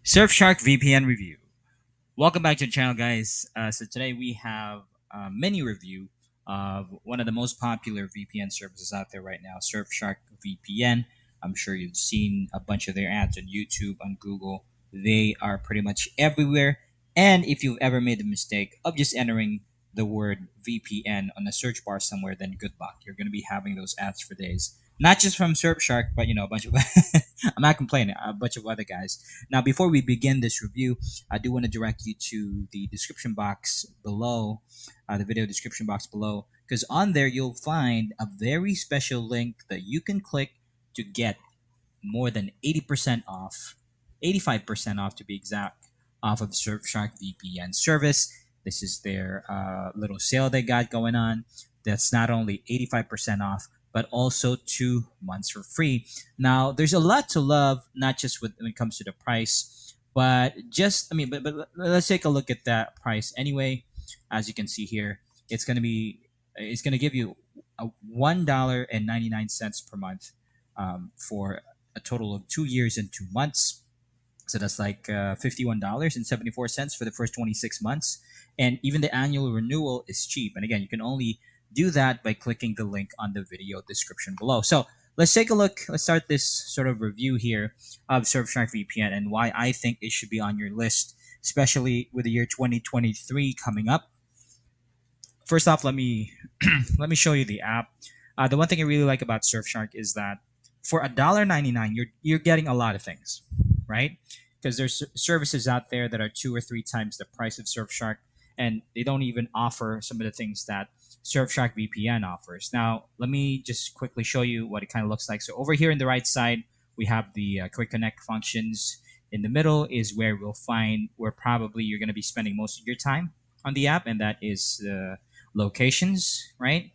Surfshark VPN review. Welcome back to the channel, guys. So today we have a mini review of one of the most popular VPN services out there right now, Surfshark VPN. I'm sure you've seen a bunch of their ads on YouTube, on Google. They are pretty much everywhere. And if you've ever made the mistake of just entering the word VPN on a search bar somewhere, then good luck. You're going to be having those ads for days. Not just from Surfshark, but a bunch of I'm not complaining, a bunch of other guys. Now, before we begin this review, I do want to direct you to the description box below, the video description box below, because on there you'll find a very special link that you can click to get more than 80% off, 85% off to be exact, off of the Surfshark VPN service. This is their little sale they got going on. That's not only 85% off, but also 2 months for free. Now, there's a lot to love, not just when it comes to the price, but but let's take a look at that price anyway. As you can see here, it's gonna give you a $1.99 per month for a total of 2 years and 2 months. So that's like $51.74 for the first 26 months. And even the annual renewal is cheap. And again, you can only do that by clicking the link on the video description below. So let's take a look. Let's start this sort of review here of Surfshark VPN and why I think it should be on your list, especially with the year 2023 coming up. First off, let me let me show you the app. The one thing I really like about Surfshark is that for $1.99, you're getting a lot of things, right? Because there's services out there that are 2 or 3 times the price of Surfshark, and they don't even offer some of the things that Surfshark VPN offers. Now, let me just quickly show you what it kind of looks like. So over here on the right side, we have the quick connect functions. In the middle is where we'll find where probably you're going to be spending most of your time on the app, and that is the locations, right?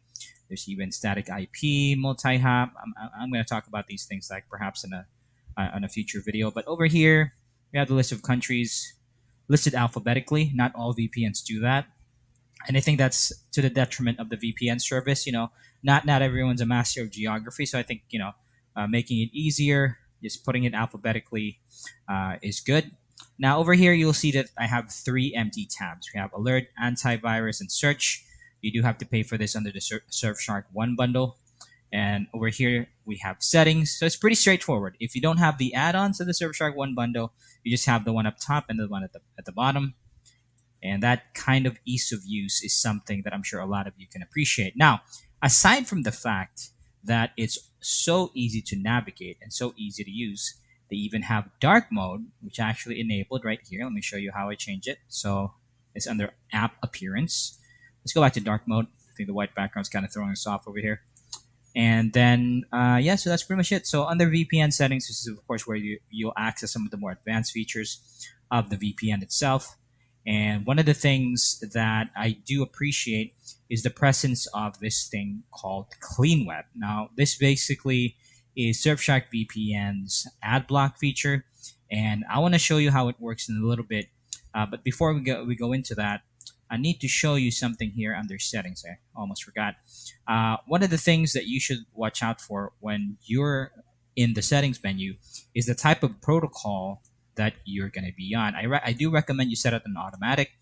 There's even static IP, multi-hop. I'm going to talk about these things like perhaps in a future video. But over here, we have the list of countries listed alphabetically. Not all VPNs do that, and I think that's to the detriment of the VPN service. Not everyone's a master of geography, so I think making it easier, just putting it alphabetically, is good. Now over here, you'll see that I have 3 empty tabs. We have alert, antivirus, and search. You do have to pay for this under the Surfshark One bundle. And over here, we have settings. So it's pretty straightforward. If you don't have the add-ons to the Surfshark One bundle, you just have the one up top and the one at the bottom. And that kind of ease of use is something that I'm sure a lot of you can appreciate. Now, aside from the fact that it's so easy to navigate and so easy to use, they even have dark mode, which I actually enabled right here. Let me show you how I change it. So it's under app appearance. Let's go back to dark mode. I think the white background's kind of throwing us off over here. And then, yeah, so that's pretty much it. So under VPN settings, this is, of course, where you'll access some of the more advanced features of the VPN itself. And one of the things that I do appreciate is the presence of this thing called Clean Web. Now, this basically is Surfshark VPN's ad block feature. And I want to show you how it works in a little bit. But before we go into that, I need to show you something here under settings. I almost forgot. One of the things that you should watch out for when you're in the settings menu is the type of protocol that you're going to be on. I do recommend you set it on automatic,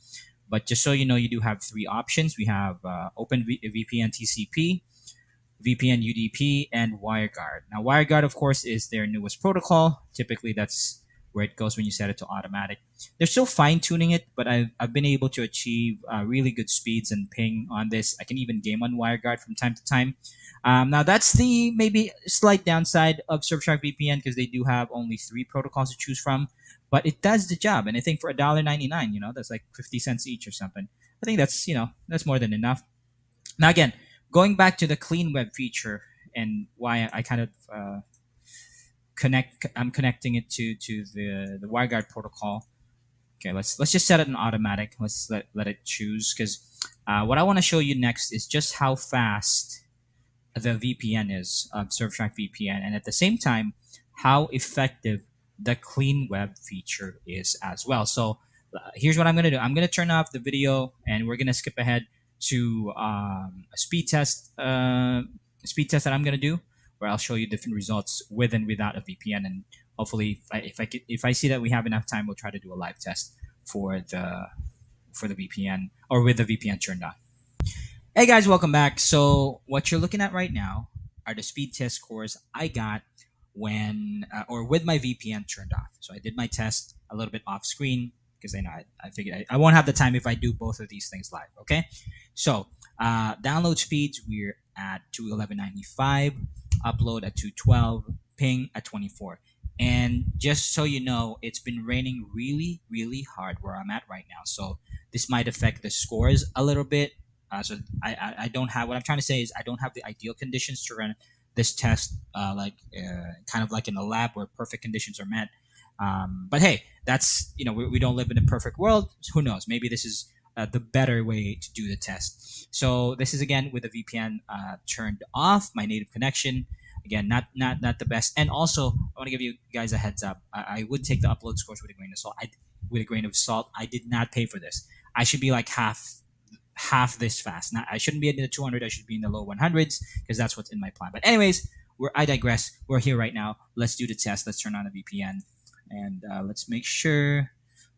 but just so you know, you do have 3 options. We have VPN TCP, VPN UDP, and WireGuard. Now, WireGuard, of course, is their newest protocol. Typically, that's where it goes when you set it to automatic. They're still fine-tuning it, but I've been able to achieve really good speeds and ping on this. I can even game on WireGuard from time to time. Now, that's the maybe slight downside of Surfshark VPN because they do have only 3 protocols to choose from, but it does the job. And I think for $1.99, that's like 50 cents each or something. I think that's more than enough. Now, again, going back to the Clean Web feature and why I kind of I'm connecting it to the WireGuard protocol. Okay, let's just set it in automatic. Let's let it choose because what I want to show you next is just how fast the VPN is of Surfshark VPN, and at the same time how effective the Clean Web feature is as well. So here's what I'm going to do. I'm going to turn off the video and we're going to skip ahead to a speed test that I'm going to do where I'll show you different results with and without a VPN, and Hopefully, if I see that we have enough time, we'll try to do a live test for the VPN or with the VPN turned on. Hey guys, welcome back. So what you're looking at right now are the speed test scores I got when or with my VPN turned off. So I did my test a little bit off screen because I figured I won't have the time if I do both of these things live. Okay, so download speeds we're at 211.95, upload at 212, ping at 24. And just so you know, it's been raining really hard where I'm at right now. So this might affect the scores a little bit. So I don't have, what I'm trying to say is I don't have the ideal conditions to run this test kind of like in a lab where perfect conditions are met. But hey, that's, we don't live in a perfect world. So who knows? Maybe this is the better way to do the test. So this is again with the VPN turned off, my native connection. Again, not the best. And also, I want to give you guys a heads up. I would take the upload scores with a grain of salt. I did not pay for this. I should be like half this fast. Now, I shouldn't be in the 200. I should be in the low 100s because that's what's in my plan. But anyways, I digress. We're here right now. Let's do the test. Let's turn on the VPN and let's make sure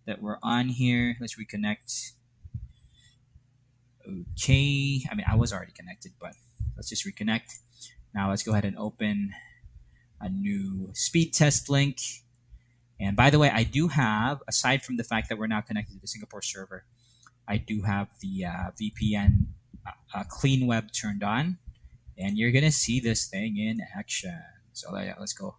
that we're on here. Let's reconnect. Okay. I mean, I was already connected, but let's just reconnect. Now let's go ahead and open a new speed test link. And by the way, I do have, aside from the fact that we're now connected to the Singapore server, I do have the VPN clean web turned on. And you're going to see this thing in action. So let's go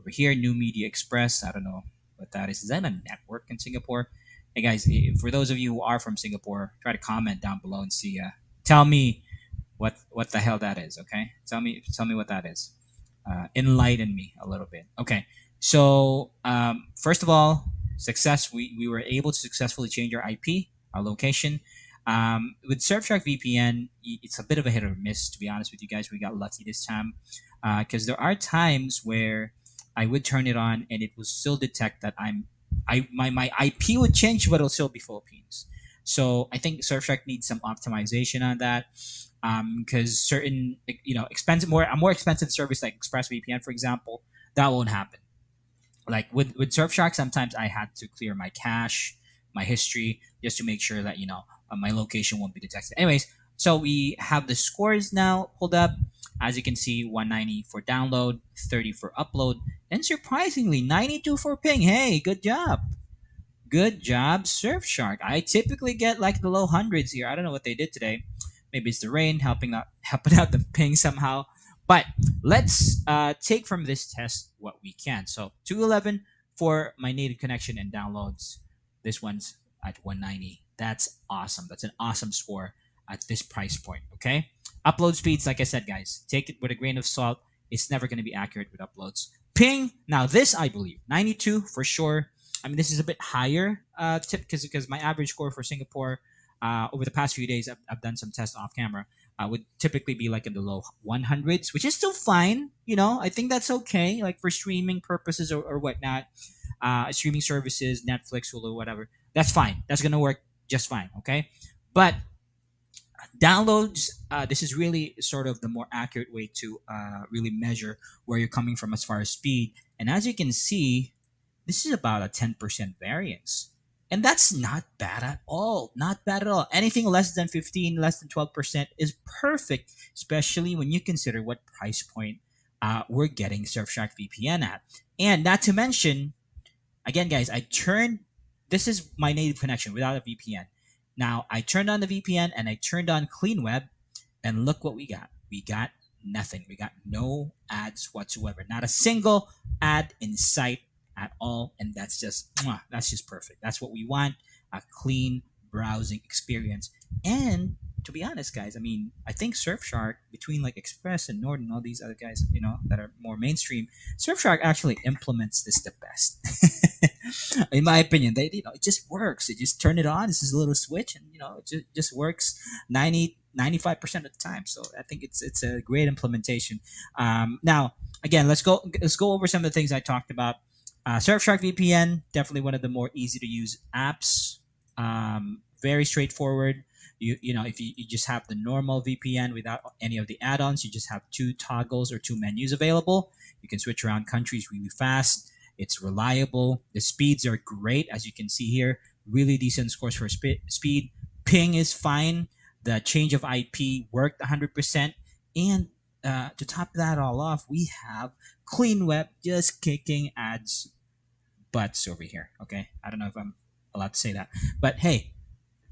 over here, New Media Express. I don't know what that is. Is that a network in Singapore? Hey guys, for those of you who are from Singapore, try to comment down below and see. Tell me what the hell that is. Okay, tell me what that is. Enlighten me a little bit. Okay, so first of all, success. We were able to successfully change our IP, our location. With Surfshark VPN, it's a bit of a hit or miss. To be honest with you guys, we got lucky this time because there are times where I would turn it on and it will still detect that my IP would change, but it'll still be Philippines. So I think Surfshark needs some optimization on that because certain a more expensive service like ExpressVPN, for example, that won't happen. Like with Surfshark, sometimes I had to clear my cache, my history, just to make sure that my location won't be detected. Anyways, so we have the scores now pulled up. As you can see, 190 for download, 30 for upload, and surprisingly, 92 for ping. Hey, good job. Good job, Surfshark. I typically get like the low hundreds here. I don't know what they did today. Maybe it's the rain helping out the ping somehow. But let's take from this test what we can. So 211 for my native connection and downloads. This one's at 190. That's awesome. That's an awesome score at this price point. Okay. Upload speeds, like I said, guys, take it with a grain of salt. It's never going to be accurate with uploads. Ping. Now this, I believe, 92 for sure. I mean, this is a bit higher because my average score for Singapore over the past few days, I've done some tests off camera, would typically be like in the low 100s, which is still fine. I think that's okay, like for streaming purposes or whatnot, streaming services, Netflix, Hulu, whatever. That's fine. That's going to work just fine, okay? But downloads, this is really sort of the more accurate way to really measure where you're coming from as far as speed. And as you can see, this is about a 10% variance. And that's not bad at all. Not bad at all. Anything less than 15, less than 12% is perfect, especially when you consider what price point we're getting Surfshark VPN at. And not to mention, again, guys, this is my native connection without a VPN. Now, I turned on the VPN and I turned on Clean Web, and look what we got. We got nothing. We got no ads whatsoever. Not a single ad in sight at all, and that's just perfect. That's what we want, a clean browsing experience. And to be honest, guys, I mean, I think Surfshark, between like Express and Nord and all these other guys, that are more mainstream, Surfshark actually implements this the best. In my opinion, it just works. You just turn it on. This is a little switch, and it just works 95% of the time. So I think it's a great implementation. Now, again, let's go over some of the things I talked about. Surfshark VPN, definitely one of the more easy to use apps. Very straightforward. If you just have the normal VPN without any of the add-ons, you just have two toggles or two menus available. You can switch around countries really fast. It's reliable. The speeds are great, as you can see here. Really decent scores for speed. Ping is fine. The change of IP worked 100%. And to top that all off, we have Clean Web just kicking ads butts over here. Okay, I don't know if I'm allowed to say that, but hey,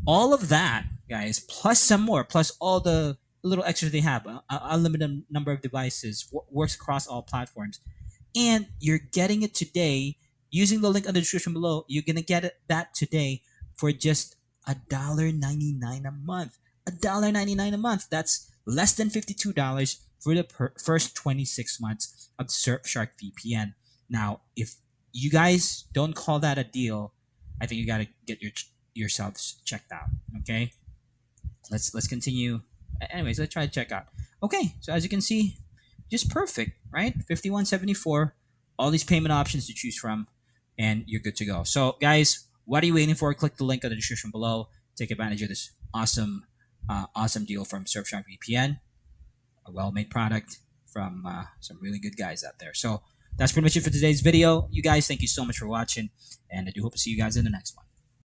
all of that, guys, plus some more, plus all the little extras they have, unlimited number of devices, works across all platforms, and you're getting it today using the link on the description below. You're gonna get that today for just $1.99 a month. $1.99 a month. That's less than $52 for the first 26 months of Surfshark VPN. Now, if you guys don't call that a deal, I think you gotta get yourselves checked out. Okay, let's continue. Anyways, let's try to check out. Okay, so as you can see, just perfect, right? 5174, all these payment options to choose from, and you're good to go. So guys, what are you waiting for? Click the link in the description below. Take advantage of this awesome deal from Surfshark VPN, a well-made product from some really good guys out there. So that's pretty much it for today's video. You guys, thank you so much for watching, and I do hope to see you guys in the next one.